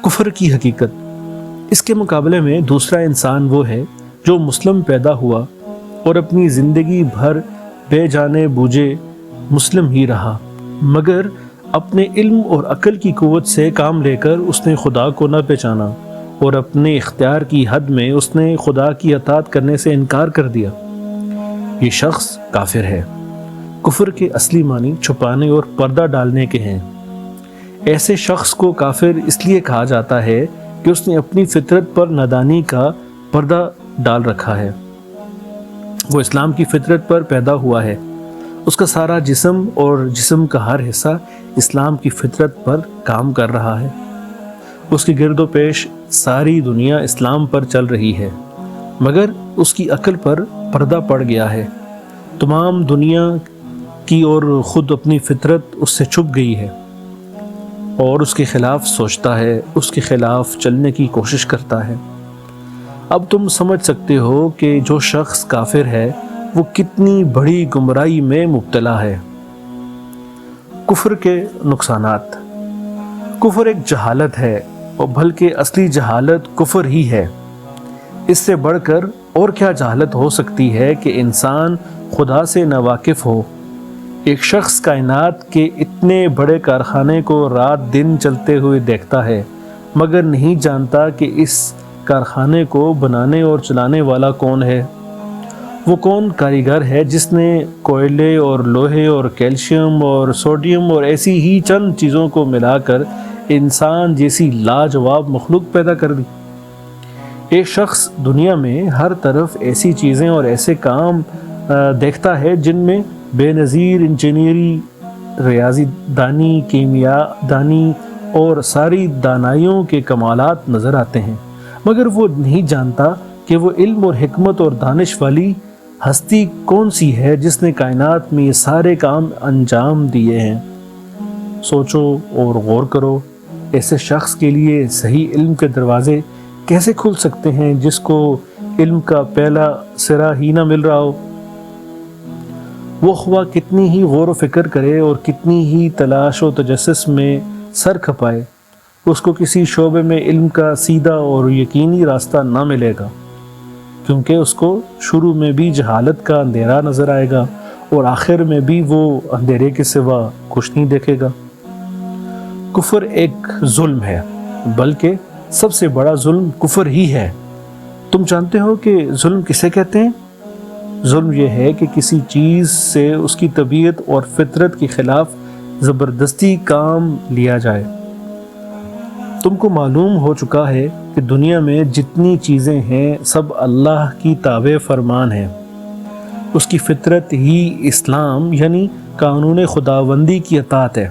کفر کی حقیقت۔ اس کے مقابلے میں دوسرا انسان وہ ہے جو مسلم پیدا ہوا اور اپنی زندگی بھر بے جانے بوجھے مسلم ہی رہا، مگر اپنے علم اور عقل کی قوت سے کام لے کر اس نے خدا کو نہ پہچانا اور اپنے اختیار کی حد میں اس نے خدا کی اطاعت کرنے سے انکار کر دیا۔ یہ شخص کافر ہے۔ کفر کے اصلی معنی چھپانے اور پردہ ڈالنے کے ہیں۔ ایسے شخص کو کافر اس لیے کہا جاتا ہے کہ اس نے اپنی فطرت پر نادانی کا پردہ ڈال رکھا ہے۔ وہ اسلام کی فطرت پر پیدا ہوا ہے، اس کا سارا جسم اور جسم کا ہر حصہ اسلام کی فطرت پر کام کر رہا ہے، اس کی گرد و پیش ساری دنیا اسلام پر چل رہی ہے، مگر اس کی عقل پر پردہ پڑ گیا ہے۔ تمام دنیا کی اور خود اپنی فطرت اس سے چھپ گئی ہے اور اس کے خلاف سوچتا ہے، اس کے خلاف چلنے کی کوشش کرتا ہے۔ اب تم سمجھ سکتے ہو کہ جو شخص کافر ہے وہ کتنی بڑی گمراہی میں مبتلا ہے۔ کفر کے نقصانات۔ کفر ایک جہالت ہے، اور بلکہ اصلی جہالت کفر ہی ہے۔ اس سے بڑھ کر اور کیا جہالت ہو سکتی ہے کہ انسان خدا سے ناواقف ہو۔ ایک شخص کائنات کے اتنے بڑے کارخانے کو رات دن چلتے ہوئے دیکھتا ہے، مگر نہیں جانتا کہ اس کارخانے کو بنانے اور چلانے والا کون ہے۔ وہ کون کاریگر ہے جس نے کوئلے اور لوہے اور کیلشیم اور سوڈیم اور ایسی ہی چند چیزوں کو ملا کر انسان جیسی لاجواب مخلوق پیدا کر دی۔ ایک شخص دنیا میں ہر طرف ایسی چیزیں اور ایسے کام دیکھتا ہے جن میں بے نظیر انجینئری، ریاضی دانی، کیمیا دانی اور ساری دانائیوں کے کمالات نظر آتے ہیں، مگر وہ نہیں جانتا کہ وہ علم اور حکمت اور دانش والی ہستی کون سی ہے جس نے کائنات میں یہ سارے کام انجام دیے ہیں۔ سوچو اور غور کرو، ایسے شخص کے لیے صحیح علم کے دروازے کیسے کھل سکتے ہیں جس کو علم کا پہلا سرا ہی نہ مل رہا ہو؟ وہ خواہ کتنی ہی غور و فکر کرے اور کتنی ہی تلاش و تجسس میں سر کھپائے، اس کو کسی شعبے میں علم کا سیدھا اور یقینی راستہ نہ ملے گا، کیونکہ اس کو شروع میں بھی جہالت کا اندھیرا نظر آئے گا اور آخر میں بھی وہ اندھیرے کے سوا کچھ نہیں دیکھے گا۔ کفر ایک ظلم ہے، بلکہ سب سے بڑا ظلم کفر ہی ہے۔ تم جانتے ہو کہ ظلم کسے کہتے ہیں؟ ظلم یہ ہے کہ کسی چیز سے اس کی طبیعت اور فطرت کے خلاف زبردستی کام لیا جائے۔ تم کو معلوم ہو چکا ہے کہ دنیا میں جتنی چیزیں ہیں سب اللہ کی تابع فرمان ہیں۔ اس کی فطرت ہی اسلام یعنی قانون خداوندی کی اطاعت ہے۔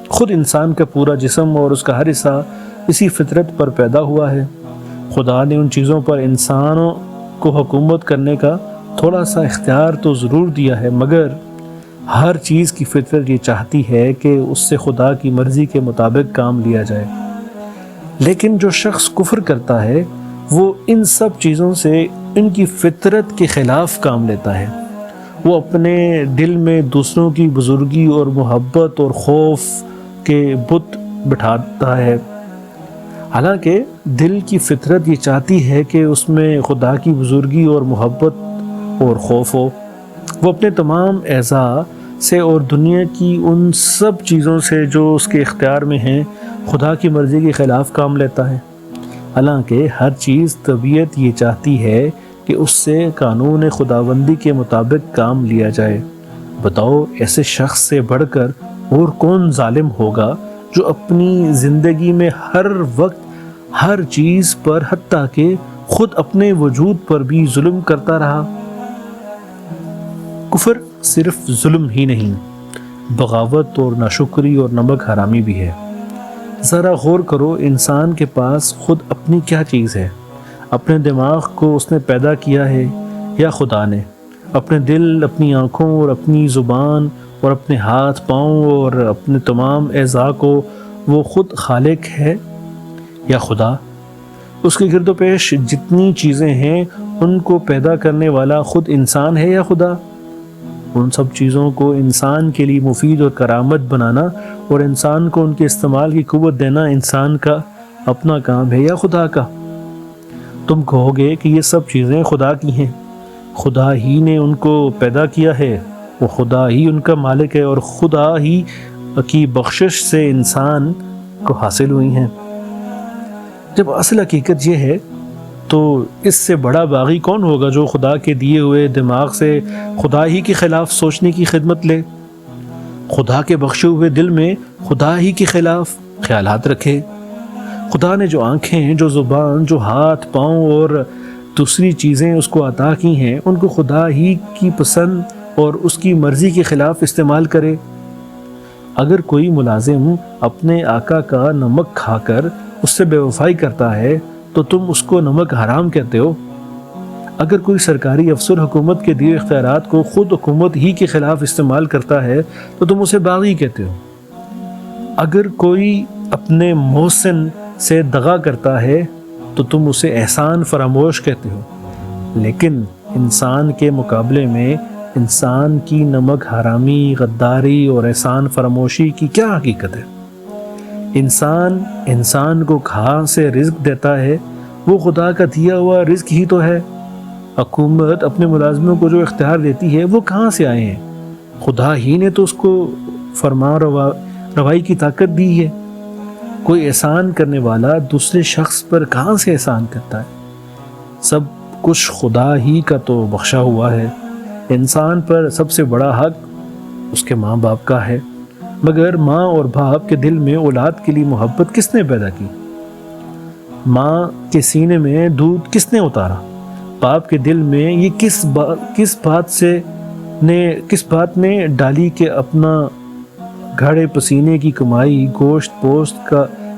خود انسان کا پورا جسم اور اس کا ہر حصہ اسی فطرت پر پیدا ہوا ہے۔ خدا نے ان چیزوں پر انسانوں کو حکومت کرنے کا تھوڑا سا اختیار تو ضرور دیا ہے، مگر ہر چیز کی فطرت یہ چاہتی ہے کہ اس سے خدا کی مرضی کے مطابق کام لیا جائے۔ لیکن جو شخص کفر کرتا ہے وہ ان سب چیزوں سے ان کی فطرت کے خلاف کام لیتا ہے۔ وہ اپنے دل میں دوسروں کی بزرگی اور محبت اور خوف کے بت بٹھاتا ہے، حالانکہ دل کی فطرت یہ چاہتی ہے کہ اس میں خدا کی بزرگی اور محبت اور خوف ہو۔ وہ اپنے تمام اعضاء سے اور دنیا کی ان سب چیزوں سے جو اس کے اختیار میں ہیں خدا کی مرضی کے خلاف کام لیتا ہے، حالانکہ ہر چیز طبیعت یہ چاہتی ہے کہ اس سے قانون خداوندی کے مطابق کام لیا جائے۔ بتاؤ ایسے شخص سے بڑھ کر اور کون ظالم ہوگا جو اپنی زندگی میں ہر وقت ہر چیز پر حتیٰ کہ خود اپنے وجود پر بھی ظلم کرتا رہا۔ کفر صرف ظلم ہی نہیں، بغاوت اور ناشکری اور نمک حرامی بھی ہے۔ ذرا غور کرو، انسان کے پاس خود اپنی کیا چیز ہے؟ اپنے دماغ کو اس نے پیدا کیا ہے یا خدا نے؟ اپنے دل، اپنی آنکھوں اور اپنی زبان اور اپنے ہاتھ پاؤں اور اپنے تمام اعضاء کو وہ خود خالق ہے یا خدا؟ اس کے گرد و پیش جتنی چیزیں ہیں ان کو پیدا کرنے والا خود انسان ہے یا خدا؟ ان سب چیزوں کو انسان کے لیے مفید اور کرامت بنانا اور انسان کو ان کے استعمال کی قوت دینا انسان کا اپنا کام ہے یا خدا کا؟ تم کہو گے کہ یہ سب چیزیں خدا کی ہیں، خدا ہی نے ان کو پیدا کیا ہے، وہ خدا ہی ان کا مالک ہے، اور خدا ہی کی بخشش سے انسان کو حاصل ہوئی ہیں۔ جب اصل حقیقت یہ ہے تو اس سے بڑا باغی کون ہوگا جو خدا کے دیے ہوئے دماغ سے خدا ہی کے خلاف سوچنے کی خدمت لے، خدا کے بخشے ہوئے دل میں خدا ہی کے خلاف خیالات رکھے۔ خدا نے جو آنکھیں، جو زبان، جو ہاتھ، پاؤں اور دوسری چیزیں اس کو عطا کی ہیں، ان کو خدا ہی کی پسند اور اس کی مرضی کے خلاف استعمال کرے۔ اگر کوئی ملازم اپنے آقا کا نمک کھا کر اس سے بے وفائی کرتا ہے تو تم اس کو نمک حرام کہتے ہو۔ اگر کوئی سرکاری افسر حکومت کے دیے اختیارات کو خود حکومت ہی کے خلاف استعمال کرتا ہے تو تم اسے باغی کہتے ہو۔ اگر کوئی اپنے محسن سے دغا کرتا ہے تو تم اسے احسان فراموش کہتے ہو۔ لیکن انسان کے مقابلے میں انسان کی نمک حرامی، غداری اور احسان فراموشی کی کیا حقیقت ہے؟ انسان کو کہاں سے رزق دیتا ہے؟ وہ خدا کا دیا ہوا رزق ہی تو ہے۔ حکومت اپنے ملازموں کو جو اختیار دیتی ہے وہ کہاں سے آئے ہیں؟ خدا ہی نے تو اس کو فرمان روائی کی طاقت دی ہے۔ کوئی احسان کرنے والا دوسرے شخص پر کہاں سے احسان کرتا ہے؟ سب کچھ خدا ہی کا تو بخشا ہوا ہے۔ انسان پر سب سے بڑا حق اس کے ماں باپ کا ہے، مگر ماں اور باپ کے دل میں اولاد کے لیے محبت کس نے پیدا کی؟ ماں کے سینے میں دودھ کس نے اتارا؟ باپ کے دل میں یہ کس بات نے ڈالی کہ اپنا گھڑے پسینے کی کمائی گوشت پوست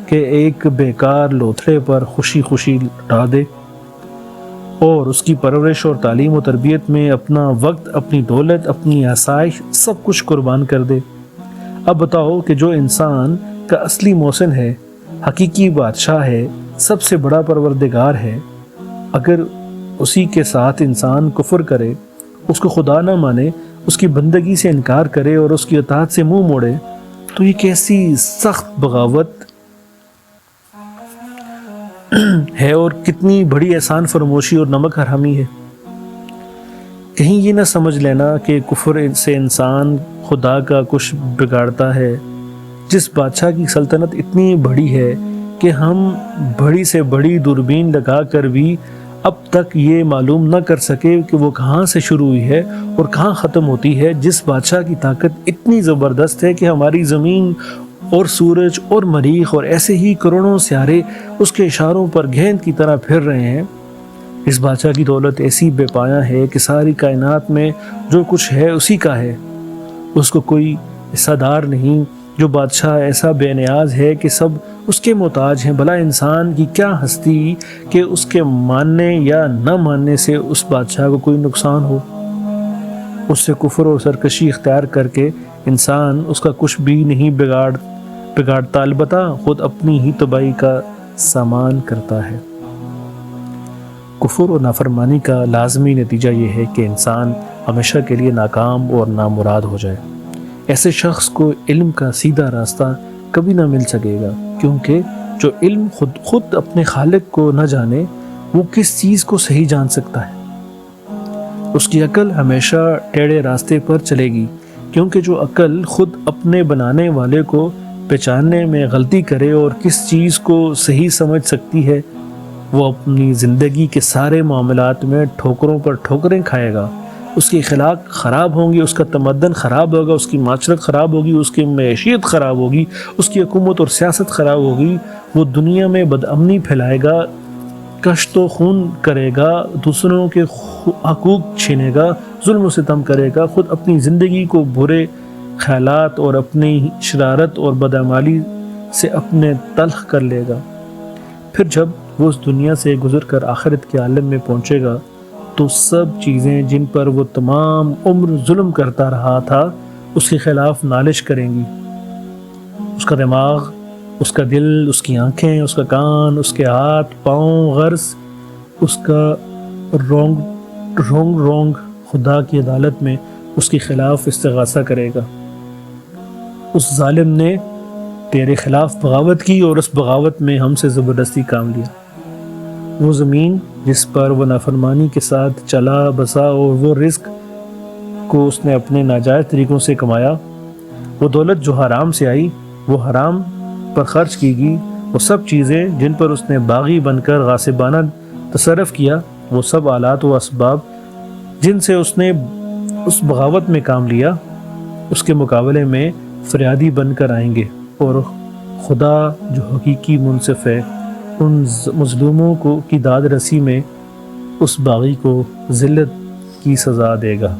کے ایک بیکار لوتھڑے پر خوشی خوشی لٹا دے، اور اس کی پرورش اور تعلیم و تربیت میں اپنا وقت، اپنی دولت، اپنی آسائش سب کچھ قربان کر دے؟ اب بتاؤ کہ جو انسان کا اصلی محسن ہے، حقیقی بادشاہ ہے، سب سے بڑا پروردگار ہے، اگر اسی کے ساتھ انسان کفر کرے، اس کو خدا نہ مانے، اس کی بندگی سے انکار کرے اور اس کی اطاعت سے منہ موڑے، تو یہ کیسی سخت بغاوت ہے اور کتنی بڑی احسان فراموشی اور نمک حرامی ہے۔ کہیں یہ نہ سمجھ لینا کہ کفر سے انسان خدا کا کچھ بگاڑتا ہے۔ جس بادشاہ کی سلطنت اتنی بڑی ہے کہ ہم بڑی سے بڑی دوربین لگا کر بھی اب تک یہ معلوم نہ کر سکے کہ وہ کہاں سے شروع ہوئی ہے اور کہاں ختم ہوتی ہے، جس بادشاہ کی طاقت اتنی زبردست ہے کہ ہماری زمین اور سورج اور مریخ اور ایسے ہی کروڑوں سیارے اس کے اشاروں پر گیند کی طرح پھر رہے ہیں، اس بادشاہ کی دولت ایسی بے پایہ ہے کہ ساری کائنات میں جو کچھ ہے اسی کا ہے، اس کو کوئی حصہ دار نہیں۔ جو بادشاہ ایسا بے نیاز ہے کہ سب اس کے محتاج ہیں، بھلا انسان کی کیا ہستی کہ اس کے ماننے یا نہ ماننے سے اس بادشاہ کو کوئی نقصان ہو؟ اس سے کفر اور سرکشی اختیار کر کے انسان اس کا کچھ بھی نہیں بگاڑتا، البتہ خود اپنی ہی تباہی کا سامان کرتا ہے۔ کفر اور نافرمانی کا لازمی نتیجہ یہ ہے کہ انسان ہمیشہ کے لیے ناکام اور نامراد ہو جائے۔ ایسے شخص کو علم کا سیدھا راستہ کبھی نہ مل سکے گا، کیونکہ جو علم خود اپنے خالق کو نہ جانے، وہ کس چیز کو صحیح جان سکتا ہے؟ اس کی عقل ہمیشہ ٹیڑھے راستے پر چلے گی، کیونکہ جو عقل خود اپنے بنانے والے کو پہچاننے میں غلطی کرے اور کس چیز کو صحیح سمجھ سکتی ہے، وہ اپنی زندگی کے سارے معاملات میں ٹھوکروں پر ٹھوکریں کھائے گا۔ اس کی اخلاق خراب ہوں گی، اس کا تمدن خراب ہوگا، اس کی معاشرت خراب ہوگی، اس کی معیشت خراب ہوگی، اس کی حکومت اور سیاست خراب ہوگی، وہ دنیا میں بدامنی پھیلائے گا، کشت و خون کرے گا، دوسروں کے حقوق چھینے گا، ظلم و ستم کرے گا، خود اپنی زندگی کو برے خیالات اور اپنی شرارت اور بدعمالی سے اپنے تلخ کر لے گا۔ پھر جب وہ اس دنیا سے گزر کر آخرت کے عالم میں پہنچے گا تو سب چیزیں جن پر وہ تمام عمر ظلم کرتا رہا تھا اس کے خلاف نالش کریں گی۔ اس کا دماغ، اس کا دل، اس کی آنکھیں، اس کا کان، اس کے ہاتھ، پاؤں، غرض، اس کا رونگ خدا کی عدالت میں اس کے خلاف استغاثہ کرے گا۔ اس ظالم نے تیرے خلاف بغاوت کی اور اس بغاوت میں ہم سے زبردستی کام لیا۔ وہ زمین جس پر وہ نافرمانی کے ساتھ چلا بسا اور وہ رزق کو اس نے اپنے ناجائز طریقوں سے کمایا، وہ دولت جو حرام سے آئی وہ حرام پر خرچ کی گئی، وہ سب چیزیں جن پر اس نے باغی بن کر غاصبانہ تصرف کیا، وہ سب آلات و اسباب جن سے اس نے اس بغاوت میں کام لیا، اس کے مقابلے میں فریادی بن کر آئیں گے، اور خدا جو حقیقی منصف ہے ان مظلوموں کی داد رسی میں اس باغی کو ذلت کی سزا دے گا۔